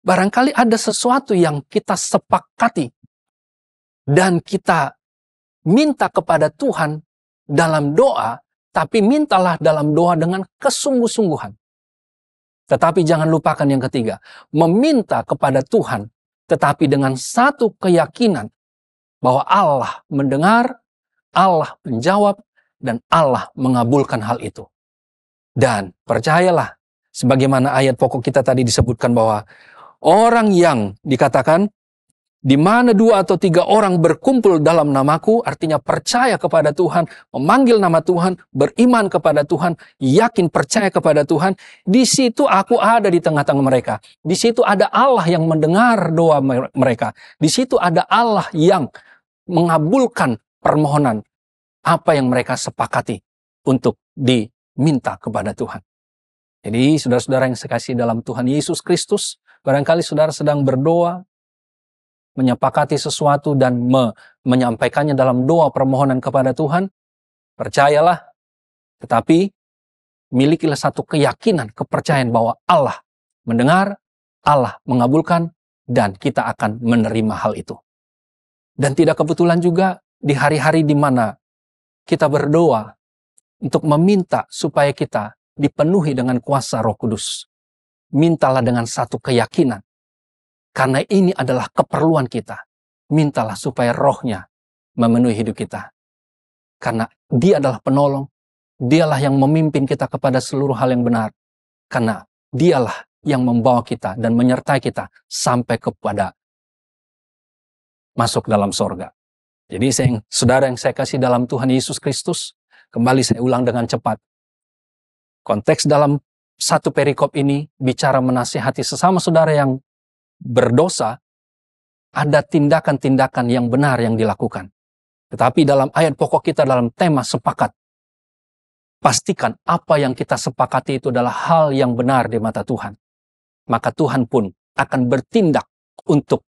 barangkali ada sesuatu yang kita sepakati dan kita minta kepada Tuhan dalam doa, tapi mintalah dalam doa dengan kesungguh-sungguhan. Tetapi jangan lupakan yang ketiga, meminta kepada Tuhan, tetapi dengan satu keyakinan bahwa Allah mendengar, Allah menjawab, dan Allah mengabulkan hal itu. Dan percayalah, sebagaimana ayat pokok kita tadi disebutkan bahwa orang yang dikatakan di mana 2 atau 3 orang berkumpul dalam namaku, artinya percaya kepada Tuhan, memanggil nama Tuhan, beriman kepada Tuhan, yakin percaya kepada Tuhan, di situ aku ada di tengah-tengah mereka. Di situ ada Allah yang mendengar doa mereka. Di situ ada Allah yang mengabulkan permohonan apa yang mereka sepakati untuk diminta kepada Tuhan. Jadi saudara-saudara yang sekasihi dalam Tuhan Yesus Kristus, barangkali saudara sedang berdoa, menyepakati sesuatu dan menyampaikannya dalam doa permohonan kepada Tuhan, percayalah, tetapi milikilah satu keyakinan, kepercayaan bahwa Allah mendengar, Allah mengabulkan, dan kita akan menerima hal itu. Dan tidak kebetulan juga di hari-hari di mana kita berdoa untuk meminta supaya kita dipenuhi dengan kuasa Roh Kudus. Mintalah dengan satu keyakinan. Karena ini adalah keperluan kita. Mintalah supaya rohnya memenuhi hidup kita. Karena dia adalah penolong, Dialah yang memimpin kita kepada seluruh hal yang benar. Karena dialah yang membawa kita dan menyertai kita sampai kepada masuk dalam sorga. Jadi saudara yang saya kasih dalam Tuhan Yesus Kristus, kembali saya ulang dengan cepat. Konteks dalam satu perikop ini bicara menasihati sesama saudara yang berdosa, ada tindakan-tindakan yang benar yang dilakukan. Tetapi dalam ayat pokok kita dalam tema sepakat, pastikan apa yang kita sepakati itu adalah hal yang benar di mata Tuhan. Maka Tuhan pun akan bertindak untuk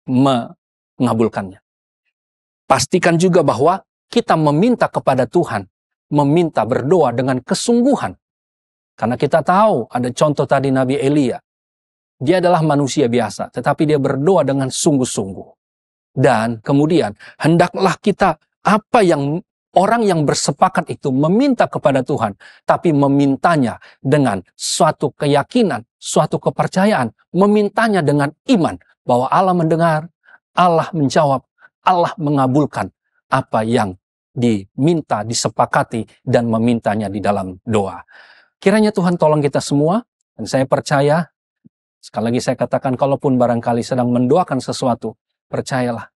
mengabulkannya. Pastikan juga bahwa kita meminta kepada Tuhan, meminta berdoa dengan kesungguhan. Karena kita tahu ada contoh tadi Nabi Elia. Dia adalah manusia biasa, tetapi dia berdoa dengan sungguh-sungguh. Dan kemudian hendaklah kita apa yang orang yang bersepakat itu meminta kepada Tuhan, tapi memintanya dengan suatu keyakinan, suatu kepercayaan, memintanya dengan iman bahwa Allah mendengar, Allah menjawab, Allah mengabulkan apa yang diminta, disepakati, dan memintanya di dalam doa. Kiranya Tuhan tolong kita semua, dan saya percaya, sekali lagi saya katakan, kalaupun barangkali sedang mendoakan sesuatu, percayalah.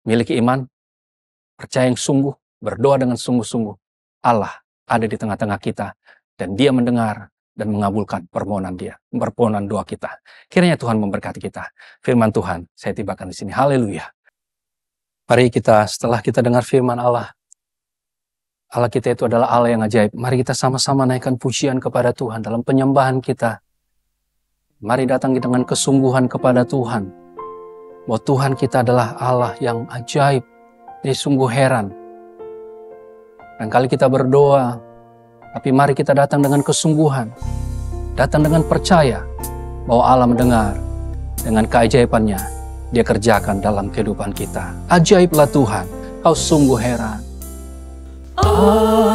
Miliki iman, percaya yang sungguh, berdoa dengan sungguh-sungguh. Allah ada di tengah-tengah kita, dan Dia mendengar dan mengabulkan permohonan doa kita. Kiranya Tuhan memberkati kita. Firman Tuhan, saya tibakan di sini. Haleluya. Mari kita, setelah kita dengar firman Allah, Allah kita itu adalah Allah yang ajaib. Mari kita sama-sama naikkan pujian kepada Tuhan dalam penyembahan kita. Mari datang dengan kesungguhan kepada Tuhan. Bahwa Tuhan kita adalah Allah yang ajaib. Dia sungguh heran. Dan kali kita berdoa, tapi mari kita datang dengan kesungguhan. Datang dengan percaya bahwa Allah mendengar. Dengan keajaibannya, Dia kerjakan dalam kehidupan kita. Ajaiblah Tuhan, Kau sungguh heran.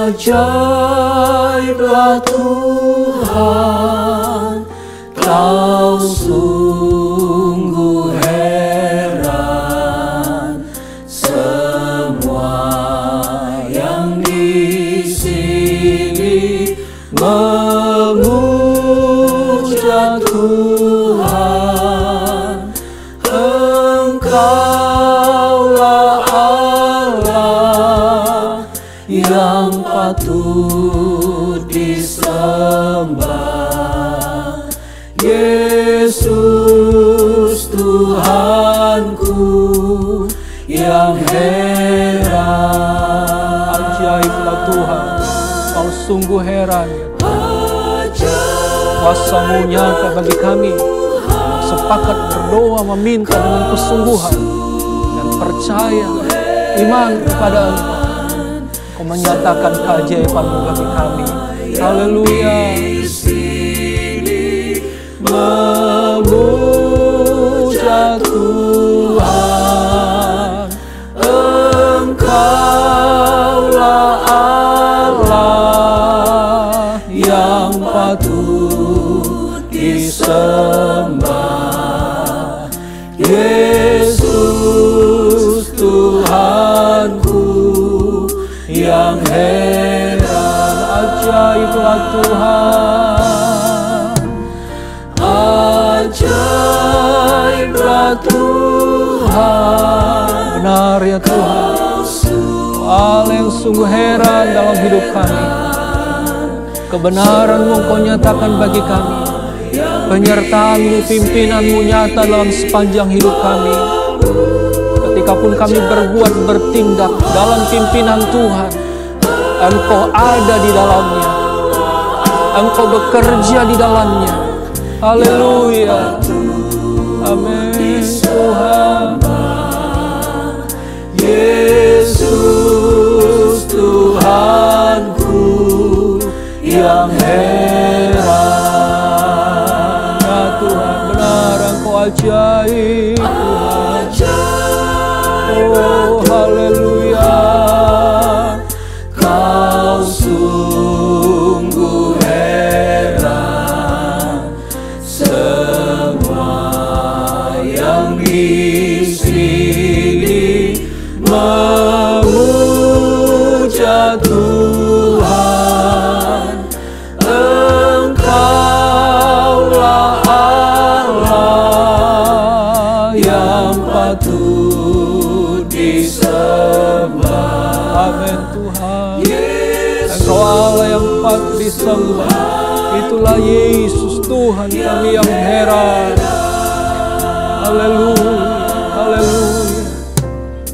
Ajaiblah Tuhan, Kau sungguh heran. Semua yang di sini memuja Tuhan. Engkaulah Allah yang patut disembah. Yesus Tuhanku yang heran. Ajaiblah Tuhan, Kau sungguh heran. Kuasa-Mu nyata bagi kami. Sepakat berdoa meminta dengan kesungguhan dan percaya, iman kepada Engkau. Kau menyatakan keajaiban-Mu bagi kami. Haleluya. Memuja Tuhan, Engkaulah Allah yang patut disembah. Yesus Tuhanku yang heran. Ajaiblah Tuhan, ajaiblah Tuhan. Benar ya Tuhan, Allah yang sungguh heran dalam hidup kami. Kebenaran-Mu Kau nyatakan bagi kami. Penyertaan-Mu, pimpinan-Mu nyata dalam sepanjang hidup kami. Ketika pun kami berbuat, bertindak dalam pimpinan Tuhan, Engkau ada di dalamnya. Engkau bekerja di dalamnya. Haleluya. Amin Tuhan. Yesus Tuhanku yang heran. Ya Tuhan, benar Engkau ajaib Tuhan. Oh haleluya. Kau sungguh heran. Semua yang di sini memuja Tuhan. patut disembah. Amin Tuhan. Engkau Allah yang patut disembah. Itulah Yesus Tuhan kami yang heran. Haleluya, haleluya,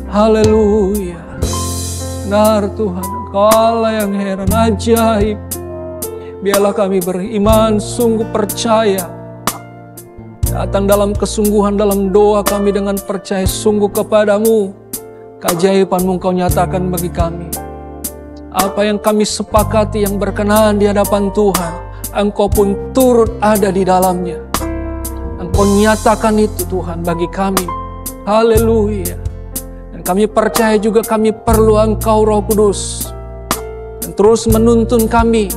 haleluya. Benar Tuhan, Engkau Allah yang heran, ajaib. Biarlah kami beriman, sungguh percaya. Datang dalam kesungguhan dalam doa kami dengan percaya sungguh kepadamu. Keajaiban-Mu Engkau nyatakan bagi kami. Apa yang kami sepakati yang berkenan di hadapan Tuhan, Engkau pun turut ada di dalamnya. Engkau nyatakan itu Tuhan bagi kami. Haleluya. Dan kami percaya juga kami perlu Engkau Roh Kudus. Dan terus menuntun kami,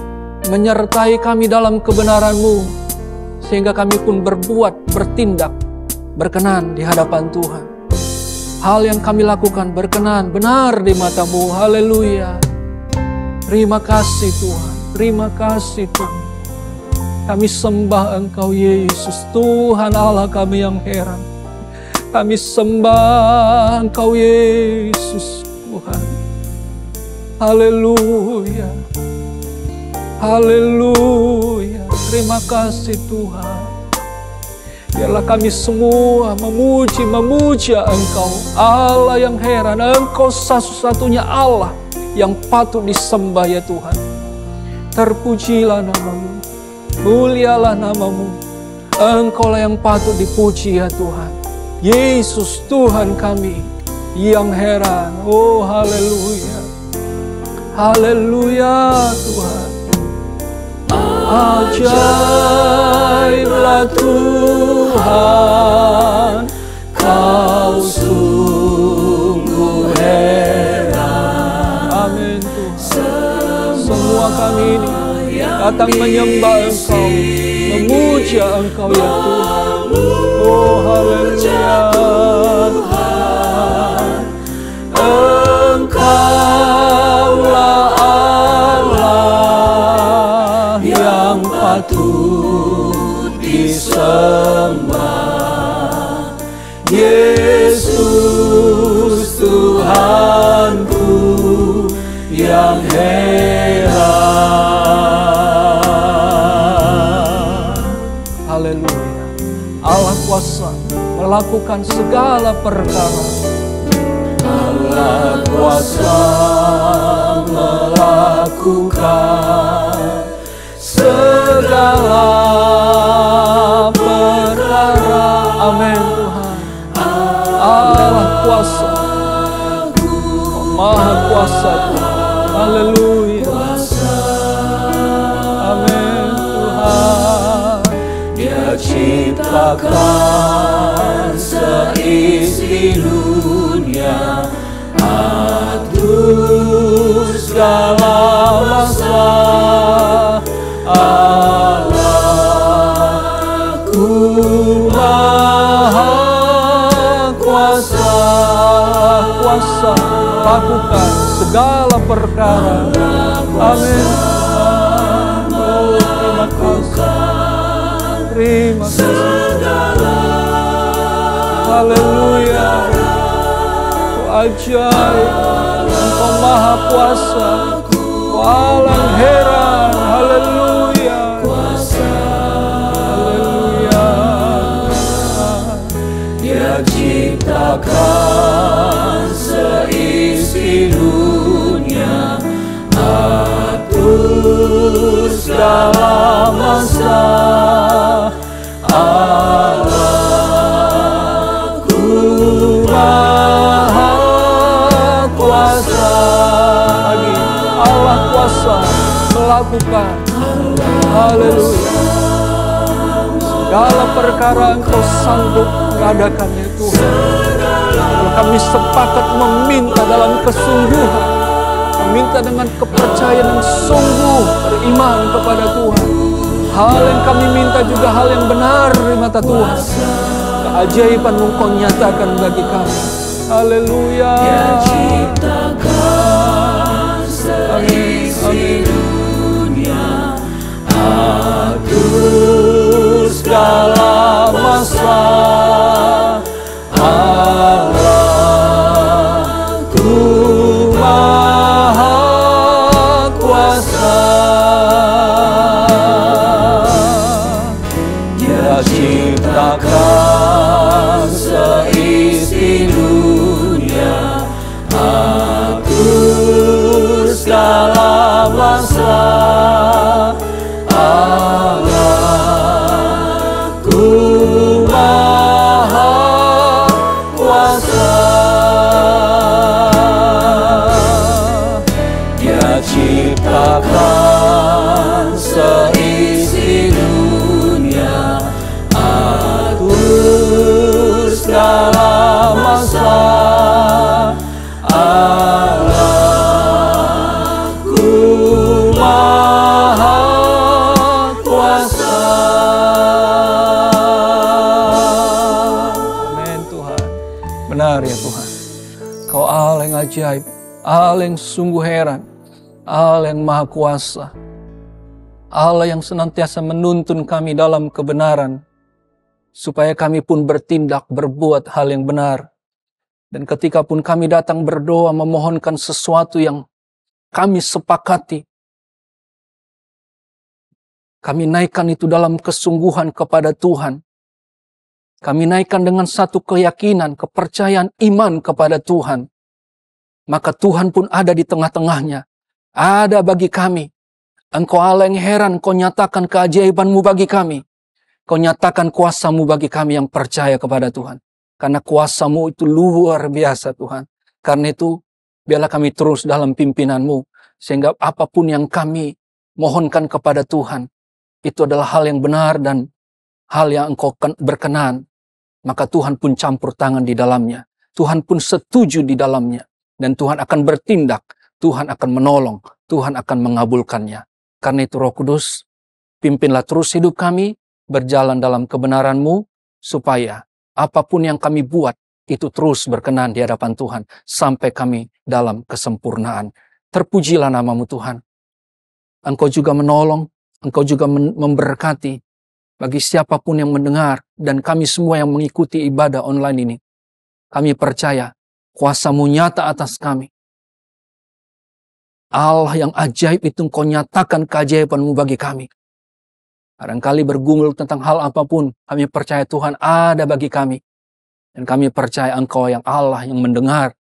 menyertai kami dalam kebenaran-Mu. Sehingga kami pun berbuat, bertindak, berkenan di hadapan Tuhan. Hal yang kami lakukan berkenan, benar di mata-Mu. Haleluya. Terima kasih Tuhan, terima kasih Tuhan. Kami sembah Engkau Yesus, Tuhan Allah kami yang heran. Kami sembah Engkau Yesus, Tuhan. Haleluya, haleluya. Terima kasih Tuhan. Biarlah kami semua memuji Engkau, Allah yang heran. Engkau satu-satunya Allah yang patut disembah ya Tuhan. Terpujilah nama-Mu, mulialah nama-Mu. Engkaulah yang patut dipuji ya Tuhan. Yesus Tuhan kami yang heran. Oh haleluya, haleluya Tuhan. Ajaiblah Tuhan, Kau sungguh heran. Amin Tuhan. Semua kami ini datang menyembah Engkau, memuja Engkau ya Tuhan. Oh haleluya Tuhan. Engkaulah Allah yang patut disembah. Yesus Tuhanku yang heran. Haleluya. Allah kuasa melakukan segala perkara. Allah kuasa melakukan segala perkara. Amin Tuhan. Allah kuasa, Maha kuasa Tuhan. Haleluya. Amin Tuhan. Dia ciptakan seisi dunia, atur segala masa. Allahku Maha kuasa, Kuasa lakukan segala perkara. Amin. Oh, terima kasih. Terima kasih. Haleluya. Kau ajaib. Engkau Maha kuasa. Kau Allah yang heran. Haleluya. Haleluya. Dia ciptakan seisi dunia, atur segala masa. Allahku Maha kuasa. Lagi Allah kuasa melakukan. Haleluya. Segala perkara Engkau sanggup mengadakannya Tuhan. Kalau kami sepakat meminta dalam kesungguhan, meminta dengan kepercayaan yang sungguh beriman kepada Tuhan. Hal yang kami minta juga hal yang benar di mata Tuhan. Keajaiban Engkau nyatakan bagi kami. Haleluya. Amin. Amin. Atur segala masa. Allahku Maha Kuasa, Dia ciptakan seisi dunia, atur segala masa. Allahku Maha Kuasa, Dia ciptakan seisi dunia, atur segala masa. Allahku Maha Kuasa. Amin Tuhan. Benar ya Tuhan. Kau Allah yang ajaib, Allah yang sungguh heran, Allah yang Maha Kuasa, Allah yang senantiasa menuntun kami dalam kebenaran, supaya kami pun bertindak, berbuat hal yang benar. Dan ketika pun kami datang berdoa memohonkan sesuatu yang kami sepakati, kami naikkan itu dalam kesungguhan kepada Tuhan. Kami naikkan dengan satu keyakinan, kepercayaan, iman kepada Tuhan. Maka Tuhan pun ada di tengah-tengahnya. Ada bagi kami. Engkau Allah yang heran, Kau nyatakan keajaiban-Mu bagi kami. Kau nyatakan kuasa-Mu bagi kami yang percaya kepada Tuhan. Karena kuasa-Mu itu luar biasa Tuhan. Karena itu, biarlah kami terus dalam pimpinan-Mu. Sehingga apapun yang kami mohonkan kepada Tuhan, itu adalah hal yang benar dan hal yang Engkau berkenan. Maka Tuhan pun campur tangan di dalamnya. Tuhan pun setuju di dalamnya. Dan Tuhan akan bertindak. Tuhan akan menolong. Tuhan akan mengabulkannya. Karena itu Roh Kudus, pimpinlah terus hidup kami, berjalan dalam kebenaran-Mu, supaya apapun yang kami buat, itu terus berkenan di hadapan Tuhan, sampai kami dalam kesempurnaan. Terpujilah nama-Mu Tuhan. Engkau juga menolong, Engkau juga memberkati, bagi siapapun yang mendengar, dan kami semua yang mengikuti ibadah online ini. Kami percaya, kuasa-Mu nyata atas kami. Allah yang ajaib itu Engkau nyatakan keajaiban-Mu bagi kami. Barangkali bergumul tentang hal apapun, kami percaya Tuhan ada bagi kami. Dan kami percaya Engkau yang Allah yang mendengar,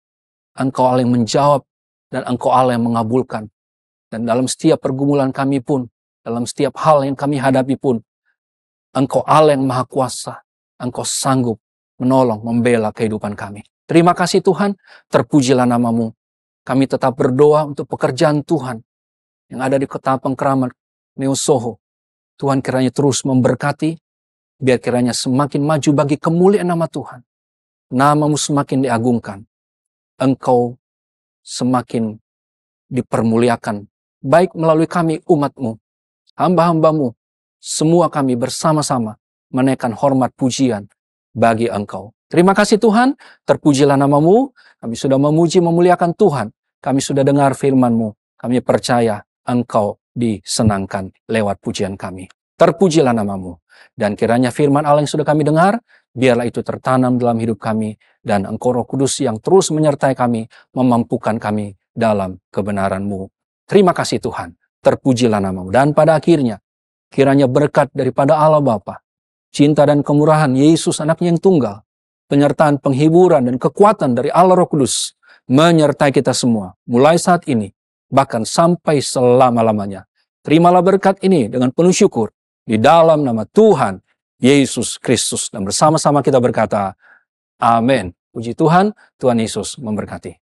Engkau Allah yang menjawab, dan Engkau Allah yang mengabulkan. Dan dalam setiap pergumulan kami pun, dalam setiap hal yang kami hadapi pun, Engkau Allah yang Maha Kuasa, Engkau sanggup menolong, membela kehidupan kami. Terima kasih Tuhan, terpujilah nama-Mu. Kami tetap berdoa untuk pekerjaan Tuhan yang ada di Kota Pengkraman, Neo Soho. Tuhan kiranya terus memberkati, biar kiranya semakin maju bagi kemuliaan nama Tuhan. Nama-Mu semakin diagungkan. Engkau semakin dipermuliakan, baik melalui kami umat-Mu, hamba-hamba-Mu, semua kami bersama-sama menaikkan hormat pujian bagi Engkau. Terima kasih Tuhan, terpujilah nama-Mu, kami sudah memuji memuliakan Tuhan, kami sudah dengar firman-Mu, kami percaya Engkau disenangkan lewat pujian kami. Terpujilah nama-Mu. Dan kiranya firman Allah yang sudah kami dengar, biarlah itu tertanam dalam hidup kami, dan Engkau Roh Kudus yang terus menyertai kami, memampukan kami dalam kebenaran-Mu. Terima kasih Tuhan, terpujilah nama-Mu. Dan pada akhirnya, kiranya berkat daripada Allah Bapa, cinta dan kemurahan Yesus anaknya yang tunggal, penyertaan penghiburan dan kekuatan dari Allah Roh Kudus, menyertai kita semua, mulai saat ini, bahkan sampai selama-lamanya. Terimalah berkat ini dengan penuh syukur di dalam nama Tuhan Yesus Kristus. Dan bersama-sama kita berkata, amin. Puji Tuhan, Tuhan Yesus memberkati.